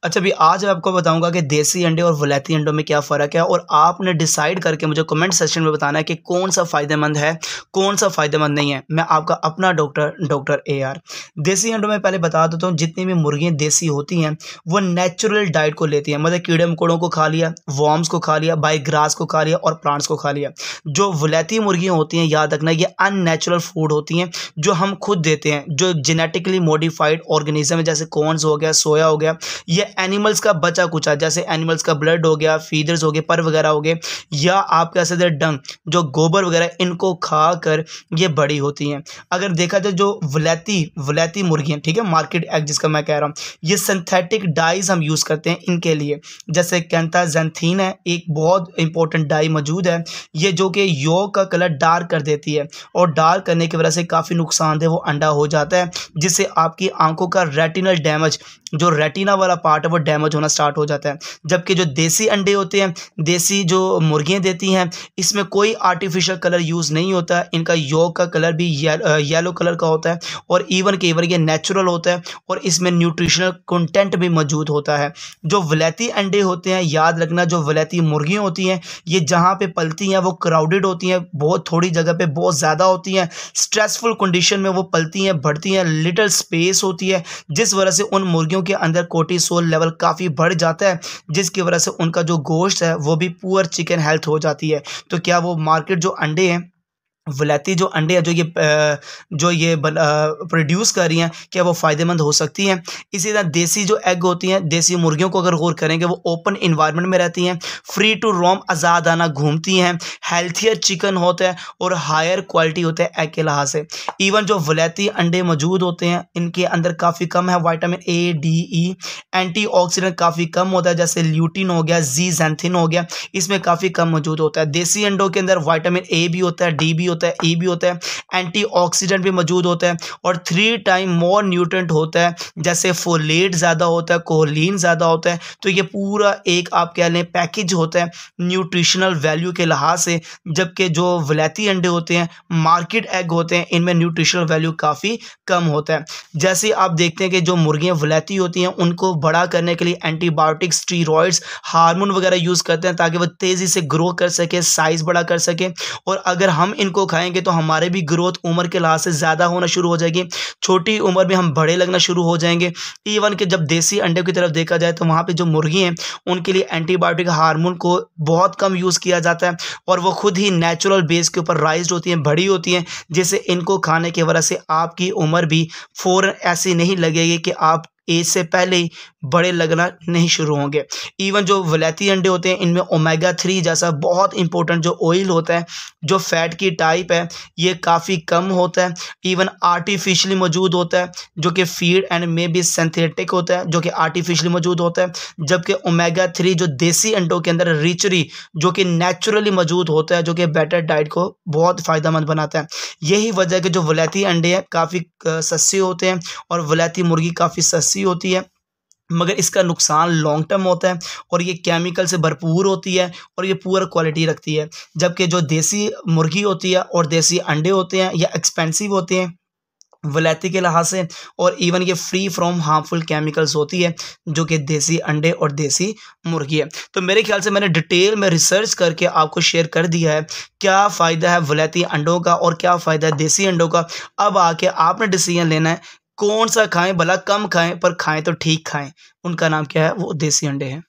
अच्छा, अभी आज मैं आपको बताऊँगा कि देसी अंडे और विलायती अंडों में क्या फ़र्क है और आपने डिसाइड करके मुझे कमेंट सेक्शन में बताना है कि कौन-सा फ़ायदेमंद है, कौन-सा फ़ायदेमंद नहीं है। मैं आपका अपना डॉक्टर एआर। देसी अंडों में पहले बता देता हूँ, जितनी भी मुर्गियाँ देसी होती हैं, वो नेचुरल डाइट को लेती हैं। मतलब कीड़े-मकोड़ों को खा लिया, वर्म्स को खा लिया, बाय ग्रास को खा लिया और प्लांट्स को खा लिया। जो विलायती मुर्गियाँ होती हैं, याद रखना, ये अननेचुरल फूड होती हैं, जो हम खुद देते हैं, जो जेनेटिकली मॉडिफाइड ऑर्गेनिज़्म है, जैसे कॉर्न्स हो गया, सोया हो गया, ये एनिमल्स का बचा कुचा, जैसे एनिमल्स का ब्लड हो गया, फीदर्स हो गए, पर वगैरह हो गए, या आप कह सकते हैं डंग, जो गोबर वगैरह, इनको खाकर ये बड़ी होती हैं। अगर देखा जाए जो विलायती मुर्गियाँ, ठीक है, मार्केट एग जिसका मैं कह रहा हूँ, ये सिंथेटिक डाइज हम यूज़ करते हैं इनके लिए। जैसे कैंथाजेंथीन है, एक बहुत इंपॉर्टेंट डाई मौजूद है, ये जो कि यॉल्क का कलर डार्क कर देती है और डार्क करने की वजह से काफ़ी नुकसानदेह वो अंडा हो जाता है, जिससे आपकी आंखों का रेटिनल डैमेज, जो रेटिना वाला पार्ट है वो डैमेज होना स्टार्ट हो जाता है। जबकि जो देसी अंडे होते हैं, देसी जो मुर्गियाँ देती हैं, इसमें कोई आर्टिफिशियल कलर यूज़ नहीं होता है। इनका यॉल्क का कलर भी येलो कलर का होता है और इवन कई बार ये नेचुरल होता है और इसमें न्यूट्रिशनल कंटेंट भी मौजूद होता है। जो विलायती अंडे होते हैं, याद रखना, जो विलायती मुर्गियाँ होती हैं, ये जहाँ पे पलती हैं वो क्राउडेड होती हैं, बहुत थोड़ी जगह पे बहुत ज़्यादा होती हैं, स्ट्रेसफुल कंडीशन में वो पलती हैं, बढ़ती हैं, लिटिल स्पेस होती है, जिस वजह से उन मुर्गियों के अंदर कोर्टिसोल लेवल काफ़ी बढ़ जाता है, जिसकी वजह से उनका जो गोश्त है वो भी पुअर चिकन हेल्थ हो जाती है। तो क्या वो मार्केट जो अंडे हैं, विलायती जो अंडे हैं, जो ये प्रोड्यूस कर रही हैं, क्या वो फ़ायदेमंद हो सकती हैं? इसी तरह देसी जो एग होती हैं, देसी मुर्गियों को अगर गौर करेंगे, वो ओपन इन्वायरमेंट में रहती हैं, फ्री टू रोम, आज़ादाना घूमती हैं, हेल्थियर चिकन होता है और हायर क्वालिटी होता है एग के लिहाज से। इवन जो विलायती अंडे मौजूद होते हैं, इनके अंदर काफ़ी कम है vitamin A, D, E, antioxidant काफ़ी कम होता है, जैसे ल्यूटिन हो गया, ज़ीज़ैंथिन हो गया, इसमें काफ़ी कम मौजूद होता है। देसी अंडों के अंदर विटामिन ए भी होता है, डी भी होता है, ई भी होता है, एंटीऑक्सीडेंट भी मौजूद होता है और 3 टाइम मोर न्यूट्रेंट होता है, जैसे फोलेट ज़्यादा होता है, कोलिन ज़्यादा होता है। तो ये पूरा एक आप कह लें पैकेज होता है न्यूट्रिशनल वैल्यू के लिहाज से। जबकि जो विलायती अंडे होते हैं, मार्केट एग होते हैं, इनमें न्यूट्रिशनल वैल्यू काफ़ी कम होता है। जैसे आप देखते हैं कि जो मुर्गियाँ विलायती होती हैं, उनको बड़ा करने के लिए एंटीबायोटिक, स्टीरॉयड्स, हार्मोन वगैरह यूज़ करते हैं, ताकि वो तेज़ी से ग्रो कर सके, साइज़ बड़ा कर सके। और अगर हम इनको खाएंगे तो हमारे भी ग्रोथ उम्र के लिहाज से ज़्यादा होना शुरू हो जाएगी, छोटी उम्र में हम बड़े लगना शुरू हो जाएंगे। इवन कि जब देसी अंडे की तरफ देखा जाए, तो वहाँ पे जो मुर्गी हैं, उनके लिए एंटीबायोटिक, हार्मोन को बहुत कम यूज़ किया जाता है और वो खुद ही नेचुरल बेस के ऊपर राइज्ड होती हैं, बड़ी होती हैं, जिससे इनको खाने की वजह से आपकी उम्र भी फ़ौरन ऐसी नहीं लगेगी कि आप एज से पहले ही बड़े लगना नहीं शुरू होंगे। इवन जो विलायती अंडे होते हैं, इनमें ओमेगा 3 जैसा बहुत इंपॉर्टेंट जो ऑयल होता है, जो फैट की टाइप है, ये काफ़ी कम होता है। इवन आर्टिफिशियली मौजूद होता है, जो कि फीड एंड में भी सिंथेटिक होता है, जो कि आर्टिफिशियली मौजूद होता है। जबकि ओमेगा 3 जो देसी अंडों के अंदर रिचरी, जो कि नेचुरली मौजूद होता है, जो कि बेटर डाइट को बहुत फ़ायदेमंद बनाता है। यही वजह है कि जो विलायती अंडे हैं काफ़ी सस्ते होते हैं और विलायती मुर्गी काफ़ी सस्ती होती है, मगर इसका नुकसान लॉन्ग टर्म होता है और ये केमिकल से भरपूर होती है और ये पुअर क्वालिटी रखती है। जबकि जो देसी मुर्गी होती है और देसी अंडे होते हैं, ये एक्सपेंसिव होते हैं विलायती के लिहाज से, और इवन ये फ्री फ्रॉम हार्मफुल केमिकल्स होती है, जो कि देसी अंडे और देसी मुर्गी है। तो मेरे ख्याल से मैंने डिटेल में रिसर्च करके आपको शेयर कर दिया है क्या फ़ायदा है विलायती अंडों का और क्या फ़ायदा है देसी अंडों का। अब आके आपने डिसीजन लेना है कौन सा खाएं, भला कम खाएं पर खाएं तो ठीक खाएं। उनका नाम क्या है, वो देसी अंडे हैं।